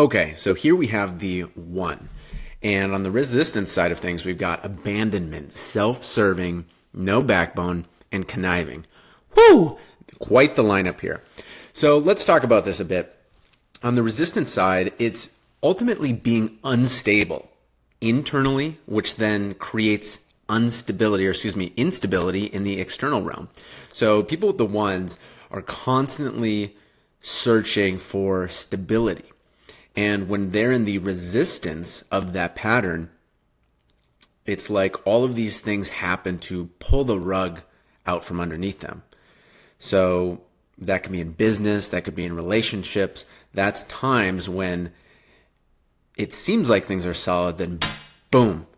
Okay, so here we have the one. And on the resistance side of things, we've got abandonment, self-serving, no backbone, and conniving. Woo! Quite the lineup here. So let's talk about this a bit. On the resistance side, it's ultimately being unstable internally, which then creates instability in the external realm. So people with the ones are constantly searching for stability. And when they're in the resistance of that pattern, it's like all of these things happen to pull the rug out from underneath them. So that could be in business, that could be in relationships. That's times when it seems like things are solid, then boom,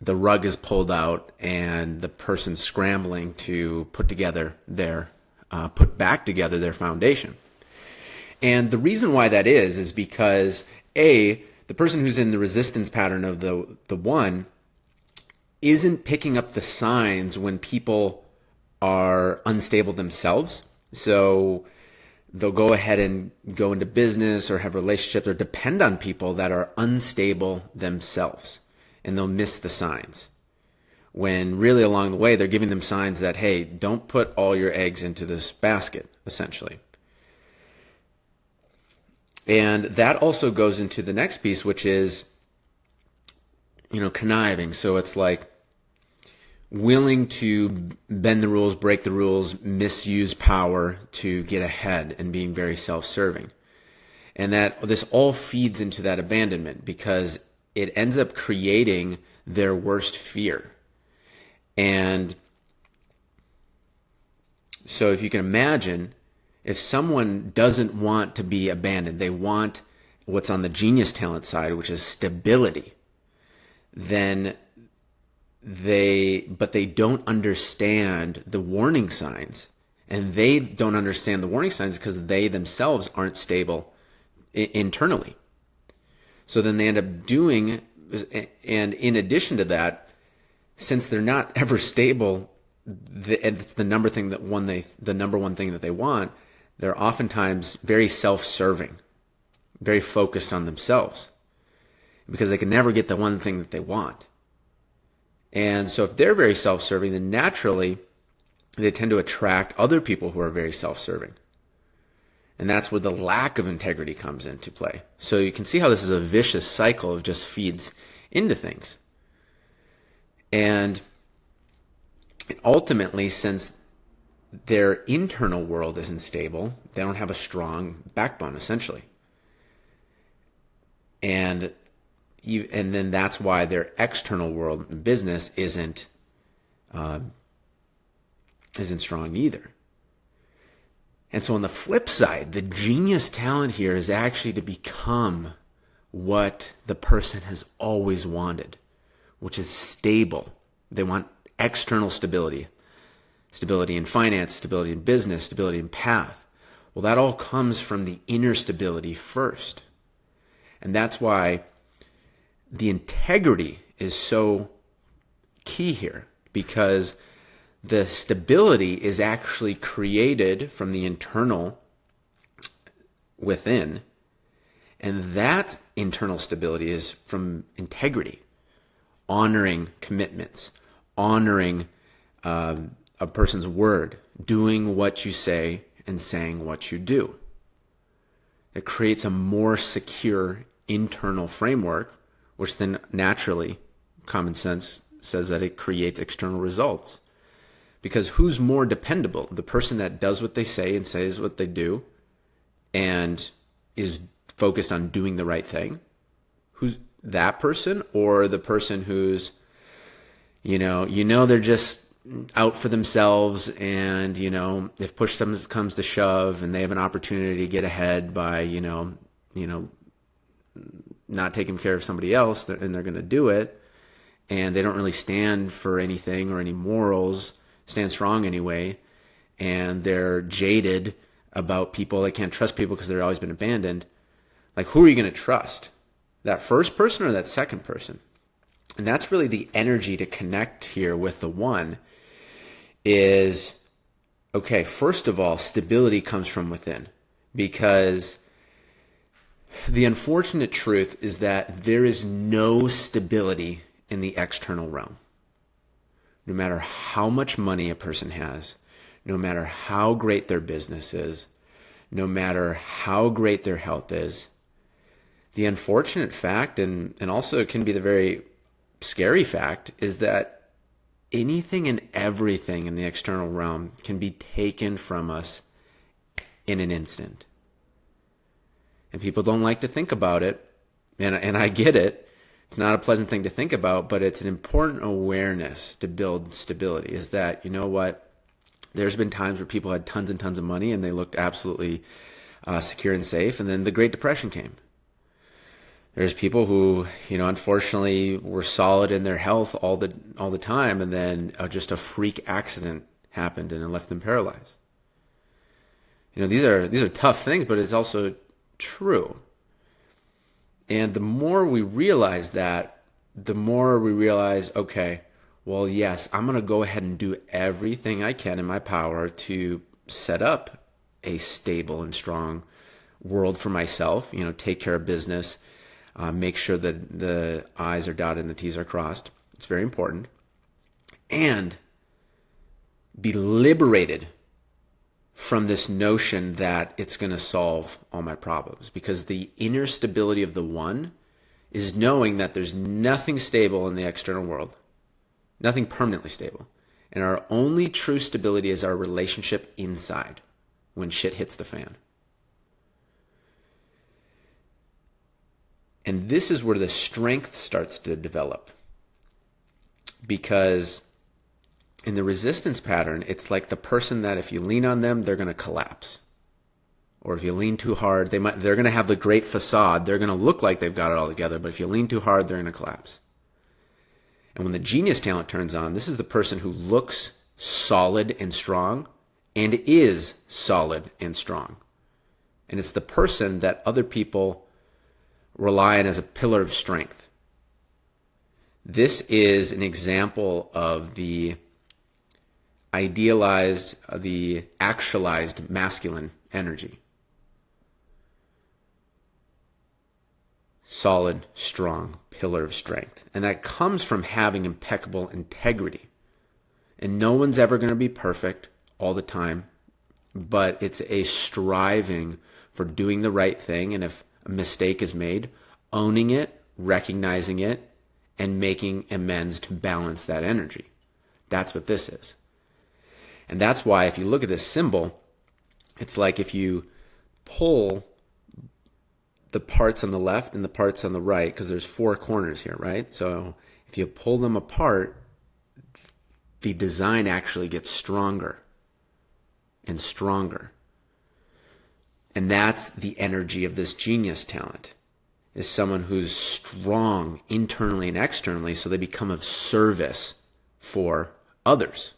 the rug is pulled out and the person's scrambling to put back together their foundation. And the reason why that is because the person who's in the resistance pattern of the one isn't picking up the signs when people are unstable themselves. So they'll go ahead and go into business or have relationships or depend on people that are unstable themselves, and they'll miss the signs. When really along the way, they're giving them signs that, hey, don't put all your eggs into this basket, essentially. And that also goes into the next piece, which is, conniving. So it's like willing to bend the rules, break the rules, misuse power to get ahead, and being very self-serving. And that this all feeds into that abandonment because it ends up creating their worst fear. And so if you can imagine, if someone doesn't want to be abandoned, they want what's on the genius talent side, which is stability, then they don't understand the warning signs. And they don't understand the warning signs because they themselves aren't stable internally. So then they end up doing, and in addition to that, since they're not ever stable, it's the number one thing that they want, they're oftentimes very self-serving, very focused on themselves, because they can never get the one thing that they want. And so if they're very self-serving, then naturally they tend to attract other people who are very self-serving. And that's where the lack of integrity comes into play. So you can see how this is a vicious cycle of just feeds into things. And ultimately, since their internal world isn't stable, they don't have a strong backbone, essentially. And then that's why their external world in business isn't strong either. And so on the flip side, the genius talent here is actually to become what the person has always wanted, which is stable. They want external stability. Stability in finance, stability in business, stability in path. Well, that all comes from the inner stability first. And that's why the integrity is so key here, because the stability is actually created from the internal within. And that internal stability is from integrity, honoring commitments, honoring a person's word, doing what you say and saying what you do. It creates a more secure internal framework, which then naturally, common sense says that it creates external results. Because who's more dependable? The person that does what they say and says what they do and is focused on doing the right thing? Who's that person, or the person who's, they're just out for themselves, and, if push comes to shove and they have an opportunity to get ahead by, not taking care of somebody else, and they're going to do it, and they don't really stand for anything or any morals, stand strong anyway, and they're jaded about people. They can't trust people because they've always been abandoned. Like, who are you going to trust? That first person or that second person? And that's really the energy to connect here with the one is, okay, first of all, stability comes from within, because The unfortunate truth is that there is no stability in the external realm. No matter how much money a person has, no matter how great their business is, no matter how great their health is, the unfortunate fact, and also it can be the very scary fact, is that anything and everything in the external realm can be taken from us in an instant. And people don't like to think about it, and I get it. It's not a pleasant thing to think about, but it's an important awareness to build stability, is that, you know what, there's been times where people had tons and tons of money and they looked absolutely secure and safe, and then the Great Depression came. There's people who, unfortunately were solid in their health all the time, and then just a freak accident happened and it left them paralyzed. These are tough things, but it's also true. And the more we realize that, the more we realize, okay, well, yes, I'm going to go ahead and do everything I can in my power to set up a stable and strong world for myself, take care of business, make sure that the I's are dotted and the T's are crossed. It's very important. And be liberated from this notion that it's going to solve all my problems. Because the inner stability of the one is knowing that there's nothing stable in the external world, nothing permanently stable. And our only true stability is our relationship inside when shit hits the fan. And this is where the strength starts to develop. Because in the resistance pattern, it's like the person that if you lean on them, they're going to collapse. Or if you lean too hard, they're going to have the great facade. They're going to look like they've got it all together, but if you lean too hard, they're going to collapse. And when the genius talent turns on, this is the person who looks solid and strong and is solid and strong. And it's the person that other people rely on as a pillar of strength. This is an example of the idealized, the actualized masculine energy. Solid, strong pillar of strength. And that comes from having impeccable integrity. And no one's ever going to be perfect all the time, but it's a striving for doing the right thing. And if a mistake is made, owning it, recognizing it, and making amends to balance that energy. That's what this is. And that's why if you look at this symbol, it's like if you pull the parts on the left and the parts on the right, because there's four corners here, right? So if you pull them apart, the design actually gets stronger and stronger. And that's the energy of this genius talent, is someone who's strong internally and externally, so they become of service for others.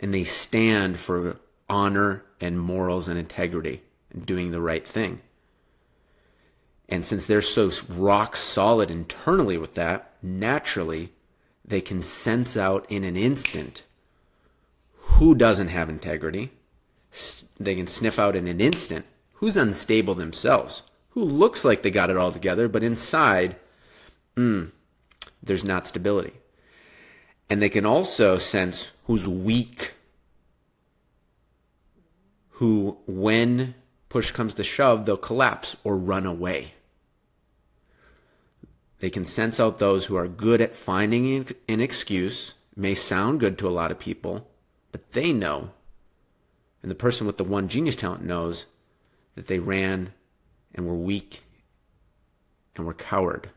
And they stand for honor and morals and integrity and doing the right thing. And since they're so rock solid internally with that, naturally, they can sense out in an instant who doesn't have integrity. They can sniff out in an instant who's unstable themselves, who looks like they got it all together, but inside, there's not stability. And they can also sense who's weak, who, when push comes to shove, they'll collapse or run away. They can sense out those who are good at finding an excuse. May sound good to a lot of people, but they know, and the person with the one genius talent knows, that they ran and were weak and were cowardice.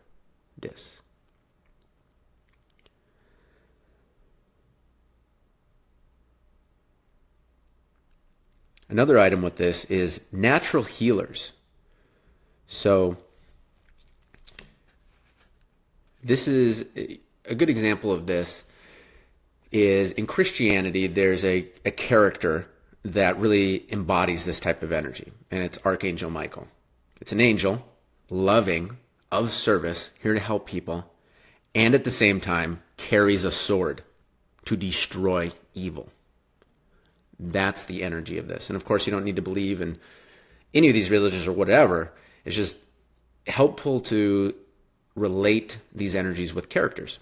Another item with this is natural healers. So this is a good example of this is in Christianity, there's a character that really embodies this type of energy, and it's Archangel Michael. It's an angel, loving, of service, here to help people, and at the same time carries a sword to destroy evil. That's the energy of this. And of course, you don't need to believe in any of these religions or whatever. It's just helpful to relate these energies with characters.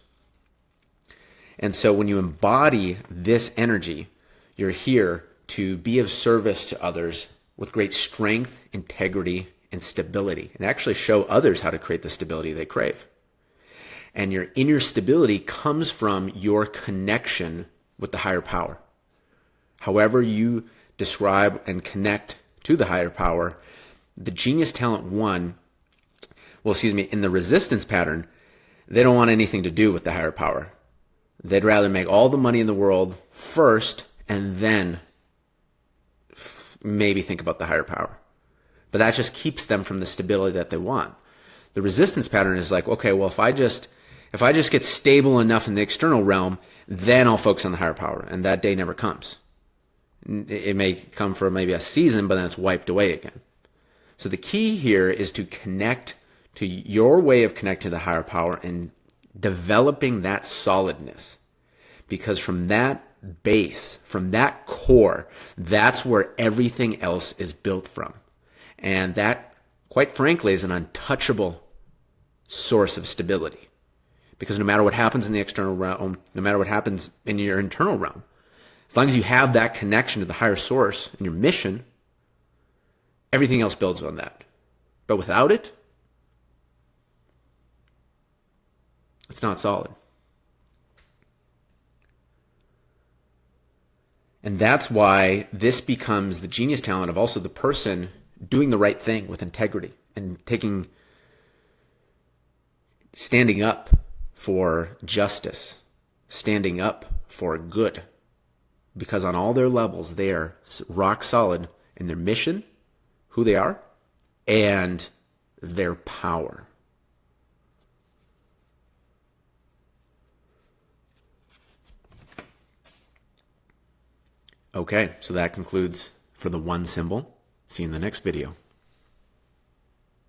And so when you embody this energy, you're here to be of service to others with great strength, integrity, and stability, and actually show others how to create the stability they crave. And your inner stability comes from your connection with the higher power. However you describe and connect to the higher power, the Genius Talent 1, in the resistance pattern, they don't want anything to do with the higher power. They'd rather make all the money in the world first and then maybe think about the higher power. But that just keeps them from the stability that they want. The resistance pattern is like, okay, well, if I just get stable enough in the external realm, then I'll focus on the higher power. And that day never comes. It may come for maybe a season, but then it's wiped away again. So the key here is to connect to your way of connecting to the higher power and developing that solidness. Because from that base, from that core, that's where everything else is built from. And that, quite frankly, is an untouchable source of stability. Because no matter what happens in the external realm, no matter what happens in your internal realm, as long as you have that connection to the higher source and your mission, everything else builds on that. But without it, it's not solid. And that's why this becomes the genius talent of also the person doing the right thing with integrity and standing up for justice, standing up for good. Because on all their levels, they are rock solid in their mission, who they are, and their power. Okay, so that concludes for the 1 symbol. See you in the next video.